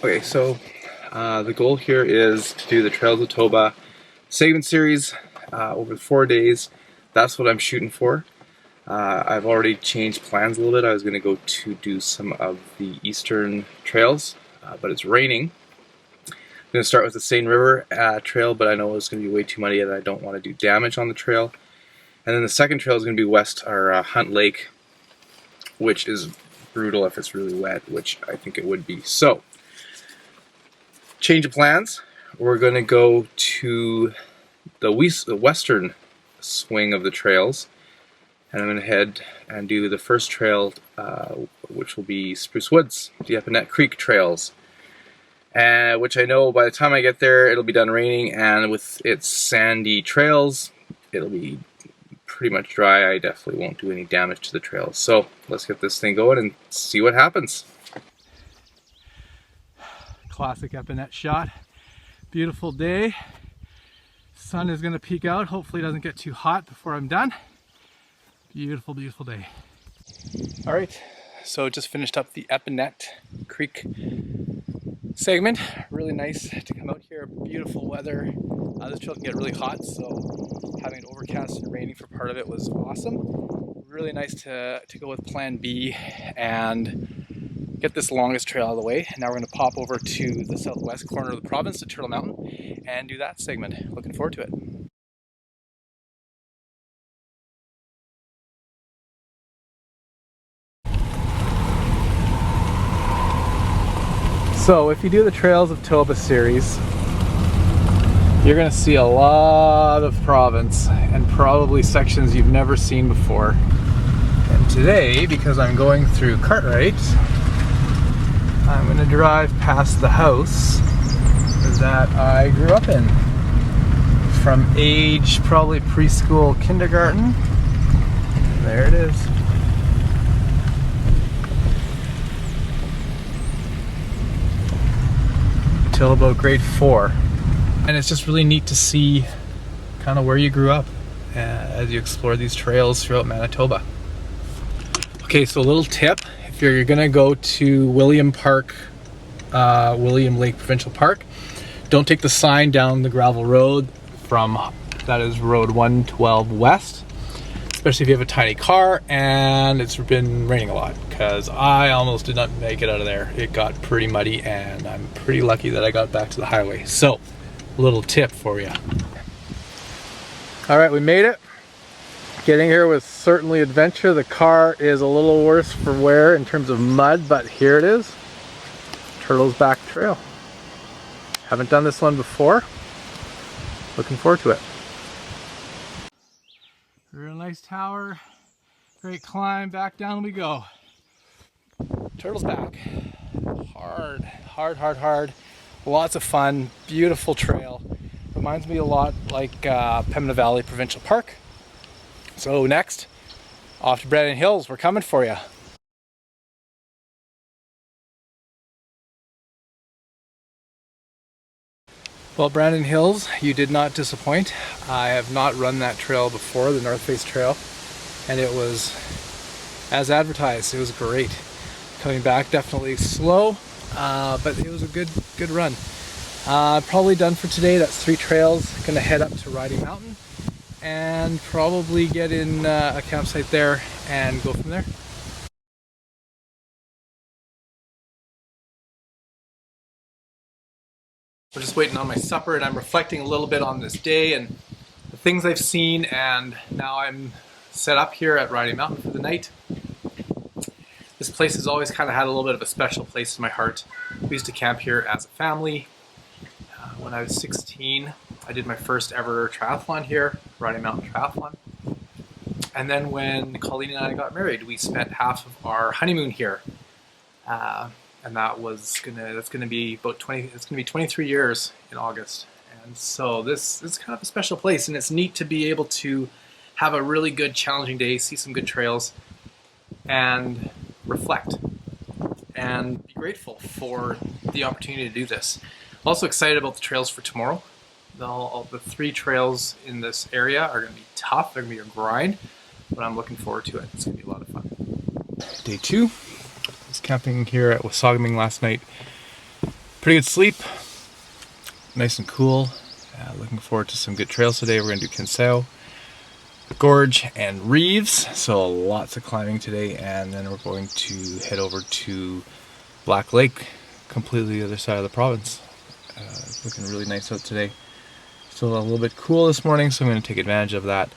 Okay, so the goal here is to do the Trails of Toba Segment Series over 4 days. That's what I'm shooting for. I've already changed plans a little bit. I was going to go to do some of the eastern trails, but it's raining. I'm going to start with the Seine River trail, but I know it's going to be way too muddy and I don't want to do damage on the trail. And then the second trail is going to be west or Hunt Lake, which is brutal if it's really wet, which I think it would be. So, change of plans. We're going to go to the western swing of the trails, and I'm going to head and do the first trail, which will be Spruce Woods, the Epinette Creek trails, which I know by the time I get there it'll be done raining, and with its sandy trails it'll be pretty much dry. I definitely won't do any damage to the trails. So let's get this thing going and see what happens. Classic Epinette shot. Beautiful day. Sun is going to peek out. Hopefully it doesn't get too hot before I'm done. Beautiful, beautiful day. All right, so just finished up the Epinette Creek segment. Really nice to come out here. Beautiful weather. This trail can get really hot, so having it overcast and raining for part of it was awesome. Really nice to go with plan B and get this longest trail out of the way. Now we're going to pop over to the southwest corner of the province, to Turtle Mountain, and do that segment. Looking forward to it. So if you do the Trails of Toba series, you're going to see a lot of province and probably sections you've never seen before. And today, because I'm going through Cartwright, I'm going to drive past the house that I grew up in from age probably preschool, kindergarten. There it is. Till about grade 4. And it's just really neat to see kind of where you grew up as you explore these trails throughout Manitoba. Okay, so a little tip, if you're gonna go to William Lake Provincial Park, don't take the sign down the gravel road that is Road 112 West, especially if you have a tiny car and it's been raining a lot, because I almost did not make it out of there. It got pretty muddy and I'm pretty lucky that I got back to the highway. So, a little tip for you. All right, we made it. Getting here was certainly adventure. The car is a little worse for wear in terms of mud, but here it is. Turtle's Back Trail. Haven't done this one before. Looking forward to it. Real nice tower. Great climb. Back down we go. Turtle's Back. Hard, hard, hard, hard. Lots of fun. Beautiful trail. Reminds me a lot like Pembina Valley Provincial Park. So next, off to Brandon Hills. We're coming for you. Well, Brandon Hills, you did not disappoint. I have not run that trail before, the North Face Trail, and it was as advertised. It was great. Coming back definitely slow, but it was a good run. Probably done for today. That's 3 trails. Gonna head up to Riding Mountain and probably get in a campsite there and go from there. We're just waiting on my supper, and I'm reflecting a little bit on this day and the things I've seen, and now I'm set up here at Riding Mountain for the night. This place has always kind of had a little bit of a special place in my heart. We used to camp here as a family. When I was 16, I did my first ever triathlon here, Riding Mountain Triathlon. And then when Colleen and I got married, we spent half of our honeymoon here. And that's gonna be about 23 years in August. And so this is kind of a special place, and it's neat to be able to have a really good, challenging day, see some good trails, and reflect and be grateful for the opportunity to do this. I'm also excited about the trails for tomorrow. All the 3 trails in this area are going to be tough. They're going to be a grind, but I'm looking forward to it. It's going to be a lot of fun. Day 2. I was camping here at Wasagaming last night. pretty good sleep. Nice and cool. Looking forward to some good trails today. We're going to do Kinosao, Gorge, and Reeves. So lots of climbing today, and then we're going to head over to Black Lake, completely the other side of the province. Looking really nice out today. Still a little bit cool this morning, so I'm going to take advantage of that.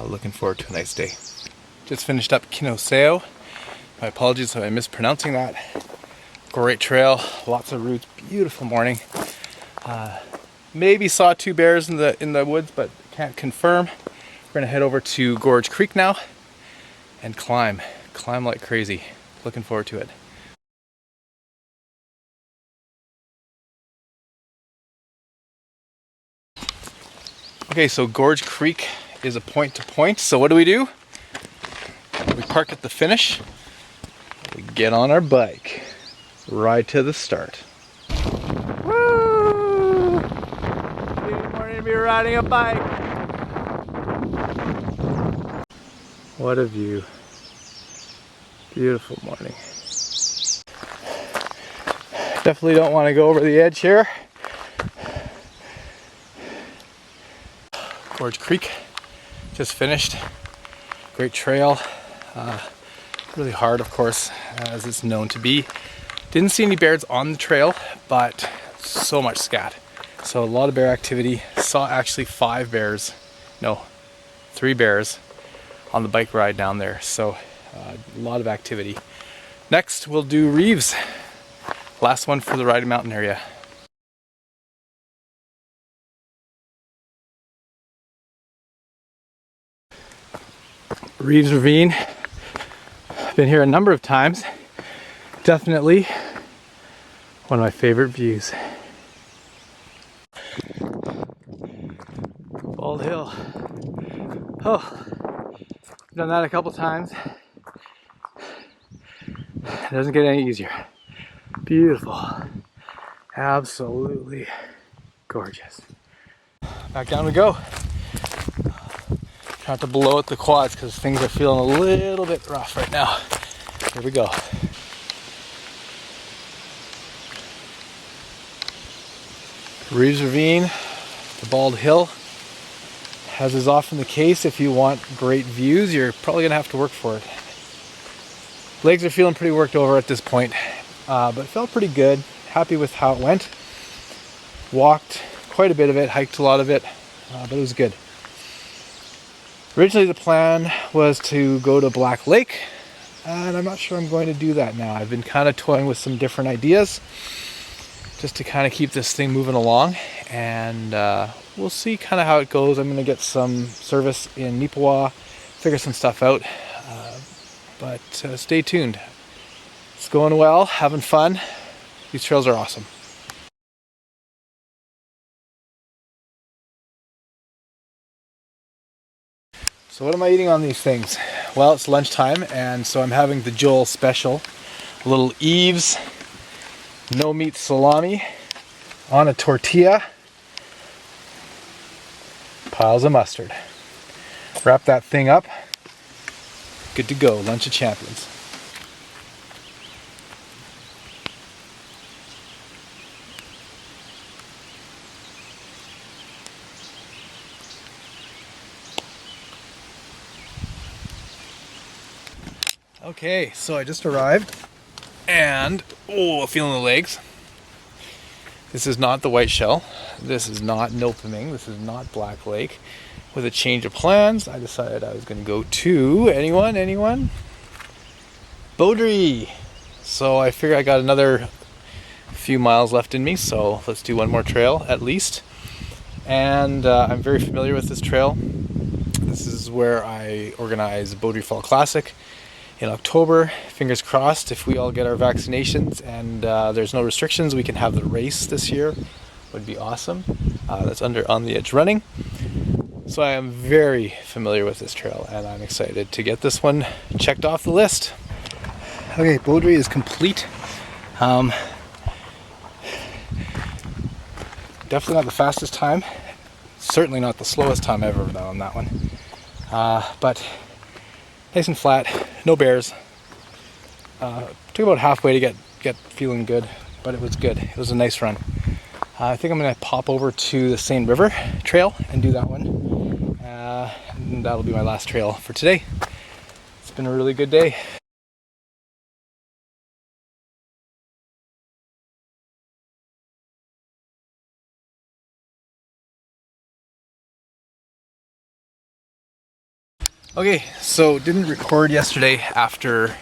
Looking forward to a nice day. Just finished up Kinosao. My apologies if I'm mispronouncing that. Great trail, lots of routes, beautiful morning. Maybe saw 2 bears in the woods, but can't confirm. We're gonna head over to Gorge Creek now and climb like crazy. Looking forward to it. Okay, so Gorge Creek is a point to point. So what do? We park at the finish. We get on our bike, ride to the start. Woo! Good morning to be riding a bike. What a view. Beautiful morning. Definitely don't want to go over the edge here. Gorge Creek, just finished. Great trail. Really hard, of course, as it's known to be. Didn't see any bears on the trail, but so much scat. So a lot of bear activity. Saw actually 3 bears on the bike ride down there. So a lot of activity. Next, we'll do Reeves. Last one for the Riding Mountain area. Reeves Ravine. Been here a number of times. Definitely one of my favorite views. Bald Hill. Oh, done that a couple times. It doesn't get any easier. Beautiful. Absolutely gorgeous. Back down we go. Trying to blow out the quads because things are feeling a little bit rough right now. Here we go. Reeves Ravine, the Bald Hill. As is often the case, if you want great views, you're probably gonna have to work for it. Legs are feeling pretty worked over at this point, but it felt pretty good. Happy with how it went. Walked quite a bit of it, hiked a lot of it, but it was good. Originally the plan was to go to Black Lake, and I'm not sure I'm going to do that now. I've been kind of toying with some different ideas just to kind of keep this thing moving along, and we'll see kind of how it goes. I'm going to get some service in Nipawa, figure some stuff out, but stay tuned. It's going well, having fun. These trails are awesome. So what am I eating on these things? Well, it's lunchtime, and so I'm having the Joel special. A little Eves no meat salami on a tortilla. Piles of mustard. Wrap that thing up. Good to go. Lunch of champions. Okay, so I just arrived, and feeling the legs. This is not the White Shell. This is not Nopaming. This is not Black Lake. With a change of plans, I decided I was going to go to anyone? Beaudry. So I figure I got another few miles left in me, so let's do one more trail at least. And I'm very familiar with this trail. This is where I organize Beaudry Fall Classic in October. Fingers crossed, if we all get our vaccinations and there's no restrictions, we can have the race this year. Would be awesome. That's under On the Edge Running. So I am very familiar with this trail, and I'm excited to get this one checked off the list. Okay, Beaudry is complete. Definitely not the fastest time. Certainly not the slowest time I've ever done on that one. But nice and flat, no bears. Took about halfway to get feeling good. but it was good. It was a nice run. I think I'm going to pop over to the Seine River trail and do that one. And that'll be my last trail for today. It's been a really good day. Okay, so didn't record yesterday after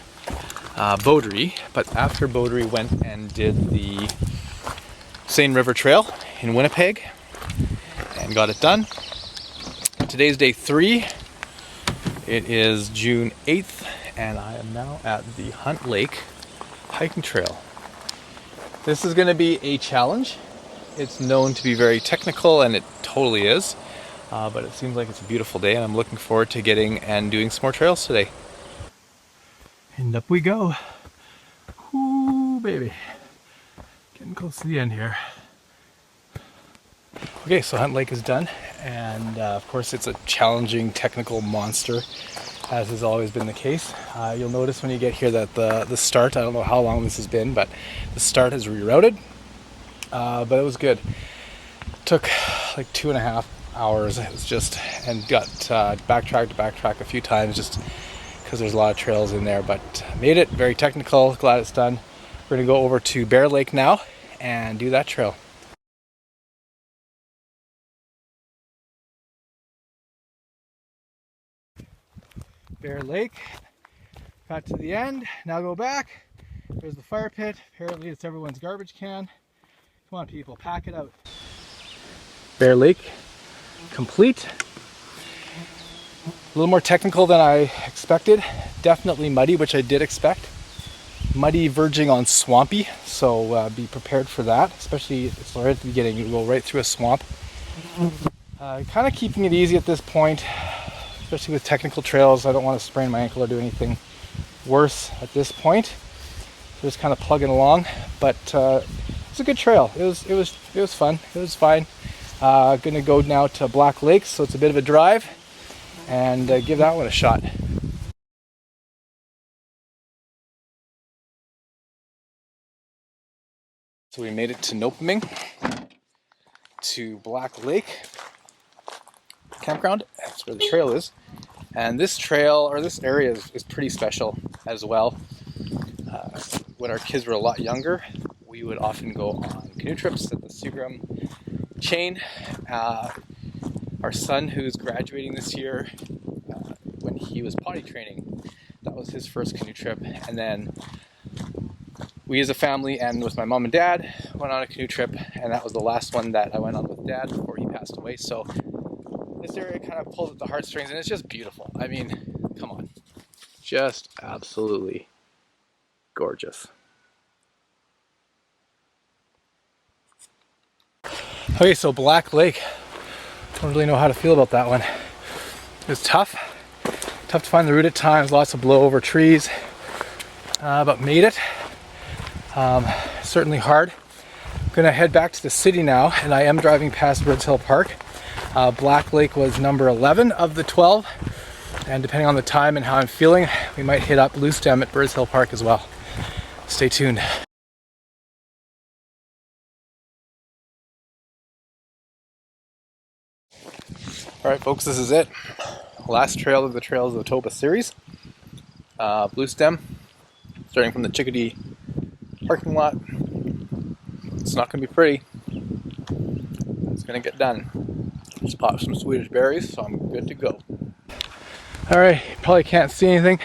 Beaudry, but after Beaudry went and did the Seine River Trail in Winnipeg and got it done. Today's day 3. It is June 8th and I am now at the Hunt Lake hiking trail. This is going to be a challenge. It's known to be very technical, and it totally is. But it seems like it's a beautiful day, and I'm looking forward to getting and doing some more trails today. And up we go. Ooh, baby. Getting close to the end here. Okay, so Hunt Lake is done, and of course it's a challenging technical monster, as has always been the case. You'll notice when you get here that the start, I don't know how long this has been, but the start is rerouted, but it was good. It took like 2.5 hours. It was just, and got backtracked a few times just because there's a lot of trails in there, but made it. Very technical, glad it's done. We're gonna go over to Bear Lake now and do that trail. Bear Lake, got to the end, now go back. There's the fire pit. Apparently it's everyone's garbage can. Come on people, pack it out. Bear Lake complete. A little more technical than I expected. Definitely muddy, which I did expect. Muddy verging on swampy, so be prepared for that, especially if it's right at the beginning. You go right through a swamp. Kind of keeping it easy at this point, especially with technical trails. I don't want to sprain my ankle or do anything worse at this point. Just kind of plugging along, but it's a good trail. It was fun. It was fine. Gonna go now to Black Lake, so it's a bit of a drive, and give that one a shot. So we made it to Nopaming, to Black Lake campground. That's where the trail is. And this trail, or this area, is pretty special as well. When our kids were a lot younger, we would often go on canoe trips at the Seagram chain. Our son, who's graduating this year, when he was potty training, that was his first canoe trip. And then we as a family and with my mom and dad went on a canoe trip, and that was the last one that I went on with Dad before he passed away. So this area kind of pulls at the heartstrings, and it's just beautiful. I mean, come on. Just absolutely gorgeous. Okay, so Black Lake. Don't really know how to feel about that one. It was tough. Tough to find the route at times, lots of blow over trees, but made it. Certainly hard. I'm gonna head back to the city now, and I am driving past Birds Hill Park. Black Lake was number 11 of the 12, and depending on the time and how I'm feeling, we might hit up Bluestem at Birds Hill Park as well. Stay tuned. Alright folks, this is it. Last trail of the Trails of the Toba series. Bluestem, starting from the Chickadee parking lot. It's not going to be pretty. It's going to get done. Just pop some Swedish berries, so I'm good to go. Alright, probably can't see anything,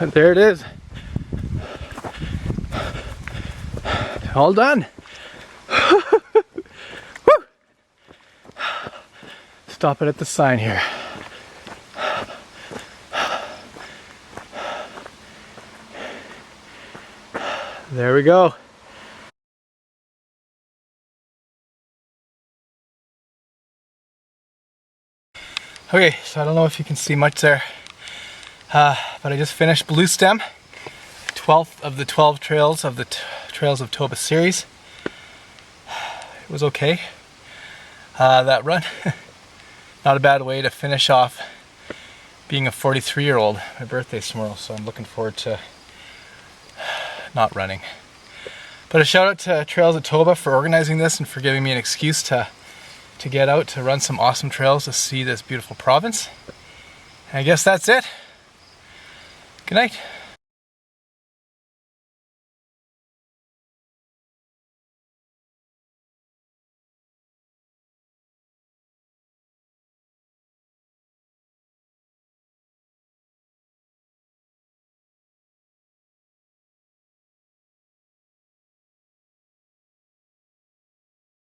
but there it is. All done. Stop it at the sign here. There we go. Okay, so I don't know if you can see much there, but I just finished Bluestem, 12th of the 12 trails of the Trails of Toba series. It was okay. That run, not a bad way to finish off being a 43-year-old. My birthday's tomorrow, so I'm looking forward to not running. But a shout out to Trails at Toba for organizing this and for giving me an excuse to get out to run some awesome trails to see this beautiful province. And I guess that's it. Good night.